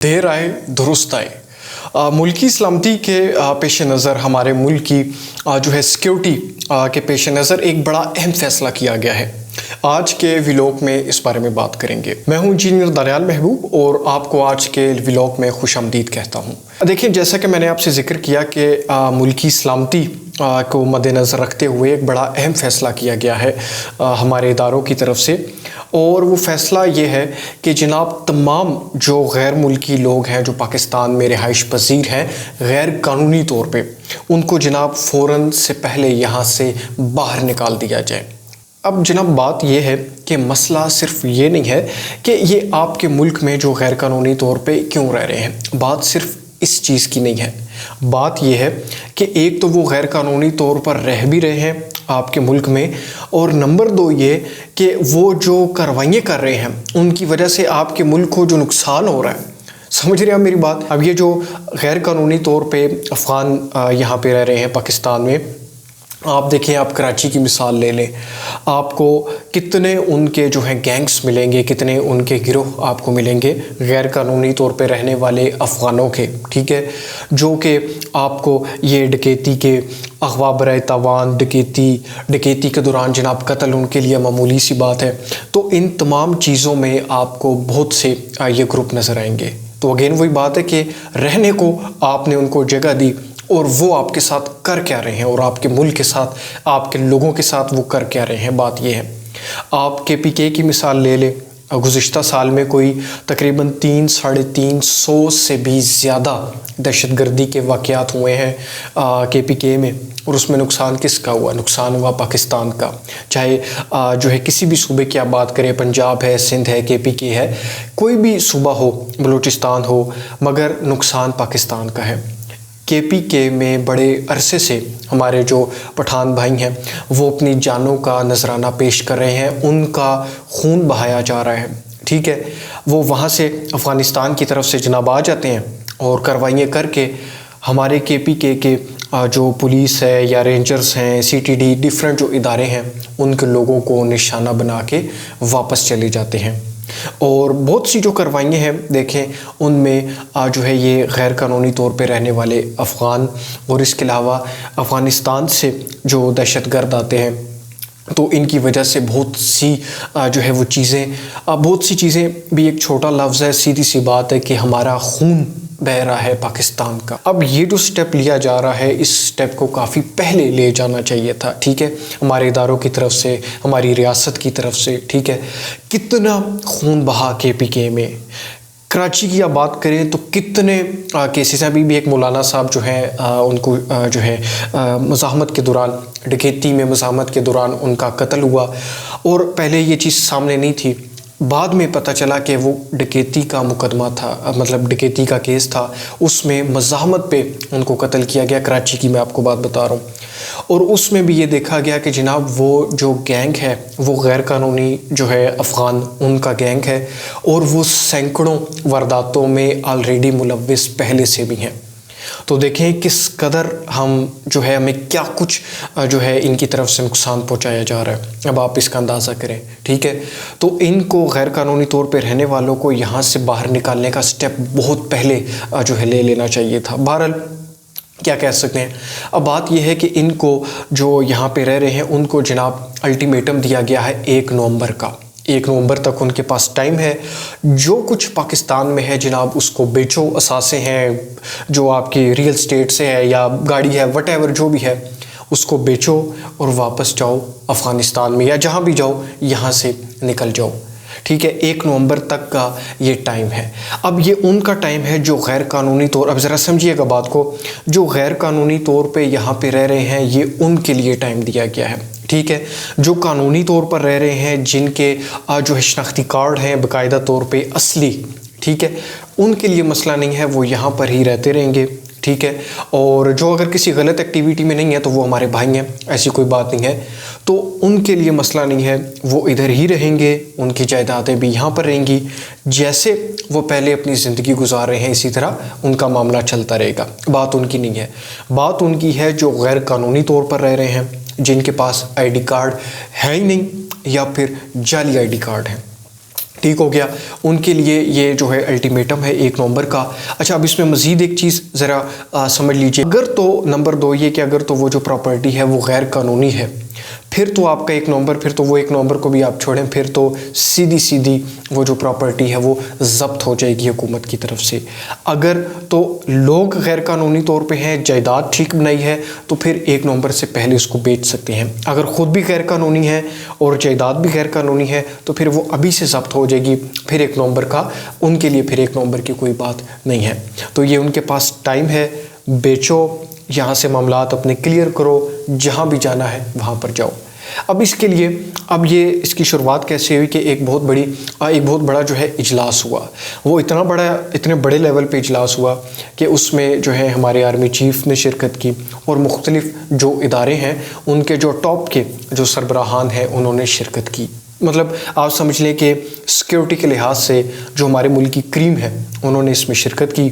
دیر آئے درست آئے ملکی سلامتی کے پیش نظر ہمارے ملک کی جو ہے سیکیورٹی کے پیش نظر ایک بڑا اہم فیصلہ کیا گیا ہے۔ آج کے ویلاگ میں اس بارے میں بات کریں گے۔ میں ہوں انجینئر دانیال محبوب اور آپ کو آج کے ویلاگ میں خوش آمدید کہتا ہوں۔ دیکھیں، جیسا کہ میں نے آپ سے ذکر کیا کہ ملکی سلامتی کو مد نظر رکھتے ہوئے ایک بڑا اہم فیصلہ کیا گیا ہے ہمارے اداروں کی طرف سے، اور وہ فیصلہ یہ ہے کہ جناب تمام جو غیر ملکی لوگ ہیں جو پاکستان میں رہائش پذیر ہیں غیر قانونی طور پہ، ان کو جناب فوراً سے پہلے یہاں سے باہر نکال دیا جائے۔ اب جناب بات یہ ہے کہ مسئلہ صرف یہ نہیں ہے کہ یہ آپ کے ملک میں جو غیر قانونی طور پہ کیوں رہ رہے ہیں، بات صرف اس چیز کی نہیں ہے۔ بات یہ ہے کہ ایک تو وہ غیر قانونی طور پر رہ بھی رہے ہیں آپ کے ملک میں، اور نمبر دو یہ کہ وہ جو کارروائیاں کر رہے ہیں ان کی وجہ سے آپ کے ملک کو جو نقصان ہو رہا ہے۔ سمجھ رہے ہیں میری بات؟ اب یہ جو غیر قانونی طور پہ افغان یہاں پہ رہ رہے ہیں پاکستان میں، آپ دیکھیں، آپ کراچی کی مثال لے لیں، آپ کو کتنے ان کے جو ہیں گینگز ملیں گے، کتنے ان کے گروہ آپ کو ملیں گے غیر قانونی طور پہ رہنے والے افغانوں کے، ٹھیک ہے، جو کہ آپ کو یہ ڈکیتی کے اغوا برائے تاوان، ڈکیتی کے دوران جناب قتل ان کے لیے معمولی سی بات ہے۔ تو ان تمام چیزوں میں آپ کو بہت سے یہ گروپ نظر آئیں گے۔ تو اگین وہی بات ہے کہ رہنے کو آپ نے ان کو جگہ دی، اور وہ آپ کے ساتھ کر کیا رہے ہیں، اور آپ کے ملک کے ساتھ، آپ کے لوگوں کے ساتھ وہ کر کیا رہے ہیں۔ بات یہ ہے، آپ KPK کی مثال لے لیں، گزشتہ سال میں کوئی تقریباً 300-350 سے بھی زیادہ دہشت گردی کے واقعات ہوئے ہیں KPK میں، اور اس میں نقصان کس کا ہوا؟ نقصان ہوا پاکستان کا۔ چاہے جو ہے کسی بھی صوبے کی آپ بات کریں، پنجاب ہے، سندھ ہے، KPK ہے، کوئی بھی صوبہ ہو، بلوچستان ہو، مگر نقصان پاکستان کا ہے۔ KPK میں بڑے عرصے سے ہمارے جو پٹھان بھائی ہیں وہ اپنی جانوں کا نذرانہ پیش کر رہے ہیں، ان کا خون بہایا جا رہا ہے، ٹھیک ہے۔ وہ وہاں سے افغانستان کی طرف سے جناب آ جاتے ہیں اور کارروائیاں کر کے ہمارے KPK کے جو پولیس ہے یا رینجرز ہیں، CTD، ڈیفرنٹ جو ادارے ہیں، ان کے لوگوں کو نشانہ بنا کے واپس چلے جاتے ہیں۔ اور بہت سی جو کارروائیاں ہیں دیکھیں، ان میں جو ہے یہ غیر قانونی طور پہ رہنے والے افغان، اور اس کے علاوہ افغانستان سے جو دہشت گرد آتے ہیں، تو ان کی وجہ سے بہت سی جو ہے وہ چیزیں، بہت سی چیزیں بھی، ایک چھوٹا لفظ ہے، سیدھی سی بات ہے کہ ہمارا خون بہہ رہا ہے پاکستان کا۔ اب یہ جو سٹیپ لیا جا رہا ہے، اس سٹیپ کو کافی پہلے لے جانا چاہیے تھا، ٹھیک ہے، ہمارے اداروں کی طرف سے، ہماری ریاست کی طرف سے، ٹھیک ہے۔ کتنا خون بہا KPK میں۔ کراچی کی آپ بات کریں تو کتنے کیسز ہیں۔ ابھی بھی ایک مولانا صاحب جو ہیں، ان کو جو ہے مزاحمت کے دوران، ڈکیتی میں مزاحمت کے دوران ان کا قتل ہوا، اور پہلے یہ چیز سامنے نہیں تھی، بعد میں پتہ چلا کہ وہ ڈکیتی کا مقدمہ تھا، مطلب ڈکیتی کا کیس تھا، اس میں مزاحمت پہ ان کو قتل کیا گیا۔ کراچی کی میں آپ کو بات بتا رہا ہوں، اور اس میں بھی یہ دیکھا گیا کہ جناب وہ جو گینگ ہے وہ غیر قانونی جو ہے افغان، ان کا گینگ ہے، اور وہ سینکڑوں وارداتوں میں آلریڈی ملوث پہلے سے بھی ہیں۔ تو دیکھیں کس قدر ہم جو ہے، ہمیں کیا کچھ جو ہے ان کی طرف سے نقصان پہنچایا جا رہا ہے۔ اب آپ اس کا اندازہ کریں، ٹھیک ہے۔ تو ان کو غیر قانونی طور پہ رہنے والوں کو یہاں سے باہر نکالنے کا سٹیپ بہت پہلے جو ہے لے لینا چاہیے تھا۔ بہرحال کیا کہہ سکتے ہیں، اب بات یہ ہے کہ ان کو جو یہاں پہ رہ رہے ہیں ان کو جناب الٹیمیٹم دیا گیا ہے 1 نومبر کا۔ 1 نومبر تک ان کے پاس ٹائم ہے، جو کچھ پاکستان میں ہے جناب اس کو بیچو، اثاثے ہیں جو آپ کی ریئل اسٹیٹ سے ہے یا گاڑی ہے، وٹ ایور جو بھی ہے، اس کو بیچو اور واپس جاؤ افغانستان میں، یا جہاں بھی جاؤ یہاں سے نکل جاؤ، ٹھیک ہے۔ 1 نومبر تک کا یہ ٹائم ہے۔ اب یہ ان کا ٹائم ہے جو غیر قانونی طور، اب ذرا سمجھیے گا بات کو، جو غیر قانونی طور پہ یہاں پہ رہ رہے ہیں یہ ان کے لیے ٹائم دیا گیا ہے، ٹھیک ہے۔ جو قانونی طور پر رہ رہے ہیں، جن کے جو ہے شناختی کارڈ ہیں باقاعدہ طور پہ اصلی، ٹھیک ہے، ان کے لیے مسئلہ نہیں ہے، وہ یہاں پر ہی رہتے رہیں گے، ٹھیک ہے۔ اور جو اگر کسی غلط ایکٹیویٹی میں نہیں ہے تو وہ ہمارے بھائی ہیں، ایسی کوئی بات نہیں ہے، تو ان کے لیے مسئلہ نہیں ہے، وہ ادھر ہی رہیں گے، ان کی جائیدادیں بھی یہاں پر رہیں گی، جیسے وہ پہلے اپنی زندگی گزار رہے ہیں اسی طرح ان کا معاملہ چلتا رہے گا۔ بات ان کی نہیں ہے، بات ان کی ہے جو غیر قانونی طور پر رہ رہے ہیں، جن کے پاس ID کارڈ ہے ہی نہیں یا پھر جعلی ID کارڈ ہیں۔ ٹھیک ہو گیا. ان کے لیے یہ جو ہے الٹیمیٹم ہے 1 نومبر کا. اچھا اب اس میں مزید ایک چیز ذرا سمجھ لیجئے. اگر تو نمبر 2 یہ کہ اگر تو وہ جو پراپرٹی ہے وہ غیر قانونی ہے، پھر تو آپ کا 1 نومبر، پھر تو وہ 1 نومبر کو بھی آپ چھوڑیں، پھر تو سیدھی وہ جو پراپرٹی ہے وہ ضبط ہو جائے گی حکومت کی طرف سے. اگر تو لوگ غیر قانونی طور پہ ہیں، جائیداد ٹھیک بنائی ہے، تو پھر 1 نومبر سے پہلے اس کو بیچ سکتے ہیں. اگر خود بھی غیر قانونی ہے اور جائیداد بھی غیر قانونی ہے تو پھر وہ ابھی سے ضبط ہو جائے گی. پھر 1 نومبر کا ان کے لیے پھر 1 نومبر کی کوئی بات نہیں ہے. تو یہ ان کے پاس ٹائم ہے، بیچو، یہاں سے معاملات اپنے کلیئر کرو، جہاں بھی جانا ہے وہاں پر جاؤ. اب اس کے لیے اب یہ اس کی شروعات کیسے ہوئی کہ ایک بہت بڑا جو ہے اجلاس ہوا. وہ اتنے بڑے لیول پہ اجلاس ہوا کہ اس میں جو ہے ہمارے آرمی چیف نے شرکت کی اور مختلف جو ادارے ہیں ان کے جو ٹاپ کے جو سربراہان ہیں انہوں نے شرکت کی. مطلب آپ سمجھ لیں کہ سیکیورٹی کے لحاظ سے جو ہمارے ملک کی کریم ہے انہوں نے اس میں شرکت کی.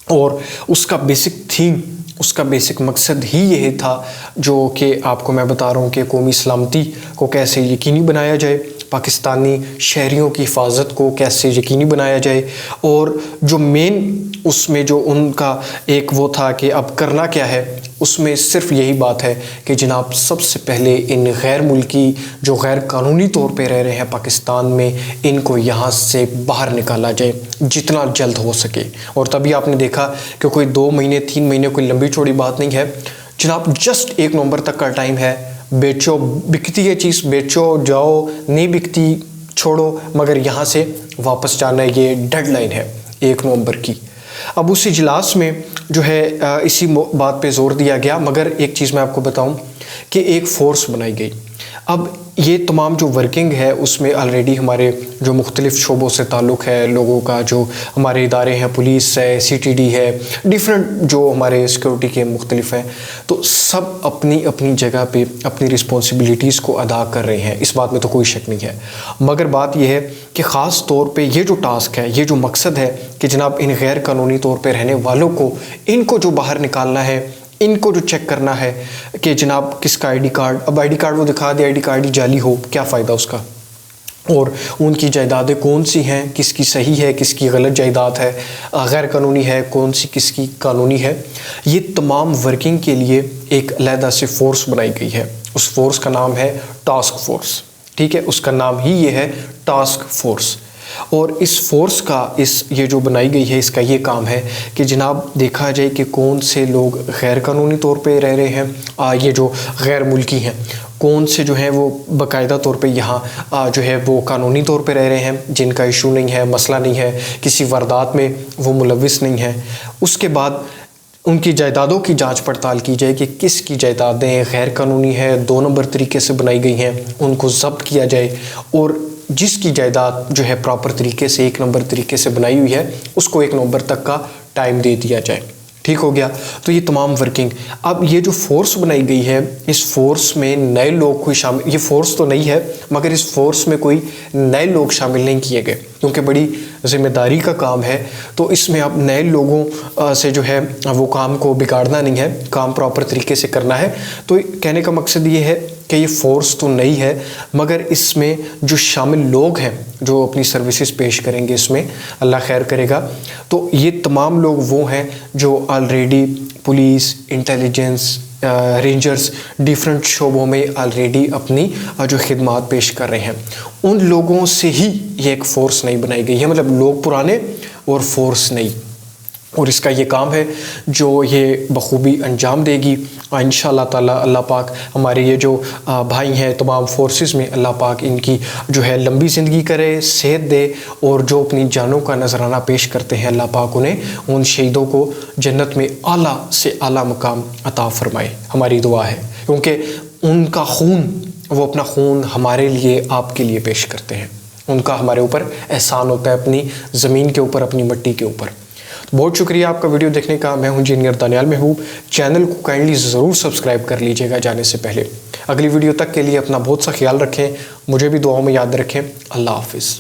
اور اس کا بیسک تھیم، اس کا بیسک مقصد ہی یہ تھا جو کہ آپ کو میں بتا رہا ہوں کہ قومی سلامتی کو کیسے یقینی بنایا جائے، پاکستانی شہریوں کی حفاظت کو کیسے یقینی بنایا جائے. اور جو مین اس میں جو ان کا ایک وہ تھا کہ اب کرنا کیا ہے، اس میں صرف یہی بات ہے کہ جناب سب سے پہلے ان غیر ملکی جو غیر قانونی طور پہ رہ رہے ہیں پاکستان میں، ان کو یہاں سے باہر نکالا جائے جتنا جلد ہو سکے. اور تبھی آپ نے دیکھا کہ کوئی 2 مہینے 3 مہینے کوئی لمبی چوڑی بات نہیں ہے جناب. جسٹ 1 نومبر تک کا ٹائم ہے. بیچو، بکتی ہے چیز بیچو، جاؤ، نہیں بکتی چھوڑو، مگر یہاں سے واپس جانا ہے. یہ ڈیڈ لائن ہے 1 نومبر کی. اب اس اجلاس میں جو ہے اسی بات پہ زور دیا گیا. مگر ایک چیز میں آپ کو بتاؤں کہ ایک فورس بنائی گئی. اب یہ تمام جو ورکنگ ہے اس میں آلریڈی ہمارے جو مختلف شعبوں سے تعلق ہے لوگوں کا، جو ہمارے ادارے ہیں، پولیس ہے، CTD ہے، ڈیفرنٹ جو ہمارے سیکیورٹی کے مختلف ہیں، تو سب اپنی اپنی جگہ پہ اپنی رسپانسبلٹیز کو ادا کر رہے ہیں. اس بات میں تو کوئی شک نہیں ہے. مگر بات یہ ہے کہ خاص طور پہ یہ جو ٹاسک ہے، یہ جو مقصد ہے کہ جناب ان غیر قانونی طور پہ رہنے والوں کو، ان کو جو باہر نکالنا ہے، ان کو جو چیک کرنا ہے کہ جناب کس کا ID کارڈ، اب ID کارڈ وہ دکھا دے ID کارڈ ہی جعلی ہو، کیا فائدہ اس کا. اور ان کی جائیدادیں کون سی ہیں، کس کی صحیح ہے، کس کی غلط جائیداد ہے، غیر قانونی ہے، کون سی کس کی قانونی ہے. یہ تمام ورکنگ کے لیے ایک علیحدہ سے فورس بنائی گئی ہے. اس فورس کا نام ہے ٹاسک فورس. ٹھیک ہے، اس کا نام ہی یہ ہے ٹاسک فورس. اور اس فورس کا یہ جو بنائی گئی ہے اس کا یہ کام ہے کہ جناب دیکھا جائے کہ کون سے لوگ غیر قانونی طور پہ رہ رہے ہیں، یہ جو غیر ملکی ہیں، کون سے جو ہیں وہ باقاعدہ طور پہ یہاں جو ہے وہ قانونی طور پہ رہ رہے ہیں، جن کا ایشو نہیں ہے، مسئلہ نہیں ہے، کسی واردات میں وہ ملوث نہیں ہے. اس کے بعد ان کی جائیدادوں کی جانچ پڑتال کی جائے کہ کس کی جائیدادیں غیر قانونی ہے، 2 نمبر طریقے سے بنائی گئی ہیں، ان کو ضبط کیا جائے. اور جس کی جائیداد جو ہے پراپر طریقے سے 1 نمبر طریقے سے بنائی ہوئی ہے اس کو 1 نومبر تک کا ٹائم دے دیا جائے. ٹھیک ہو گیا. تو یہ تمام ورکنگ، اب یہ جو فورس بنائی گئی ہے اس فورس میں نئے لوگ کوئی شامل، یہ فورس تو نہیں ہے مگر اس فورس میں کوئی نئے لوگ شامل نہیں کیے گئے کیونکہ بڑی ذمہ داری کا کام ہے. تو اس میں اب نئے لوگوں سے جو ہے وہ کام کو بگاڑنا نہیں ہے، کام پراپر طریقے سے کرنا ہے. تو کہنے کا مقصد یہ ہے کہ یہ فورس تو نئی ہے مگر اس میں جو شامل لوگ ہیں جو اپنی سروسز پیش کریں گے اس میں اللہ خیر کرے گا. تو یہ تمام لوگ وہ ہیں جو already police, intelligence, rangers, different شعبوں میں آلریڈی اپنی جو خدمات پیش کر رہے ہیں. ان لوگوں سے ہی یہ ایک فورس نئی بنائی گئی ہے، مطلب لوگ پرانے اور فورس نئی. اور اس کا یہ کام ہے جو یہ بخوبی انجام دے گی انشاءاللہ تعالی. اللہ پاک ہمارے یہ جو بھائی ہیں تمام فورسز میں، اللہ پاک ان کی جو ہے لمبی زندگی کرے، صحت دے، اور جو اپنی جانوں کا نذرانہ پیش کرتے ہیں اللہ پاک انہیں، ان شہیدوں کو جنت میں اعلیٰ سے اعلیٰ مقام عطا فرمائے. ہماری دعا ہے کیونکہ ان کا خون، وہ اپنا خون ہمارے لیے، آپ کے لیے پیش کرتے ہیں. ان کا ہمارے اوپر احسان ہوتا ہے، اپنی زمین کے اوپر، اپنی مٹی کے اوپر. بہت شکریہ آپ کا ویڈیو دیکھنے کا. میں ہوں انجینئر دانیال محبوب. چینل کو کائنڈلی ضرور سبسکرائب کر لیجیے گا جانے سے پہلے. اگلی ویڈیو تک کے لیے اپنا بہت سا خیال رکھیں، مجھے بھی دعاؤں میں یاد رکھیں. اللہ حافظ.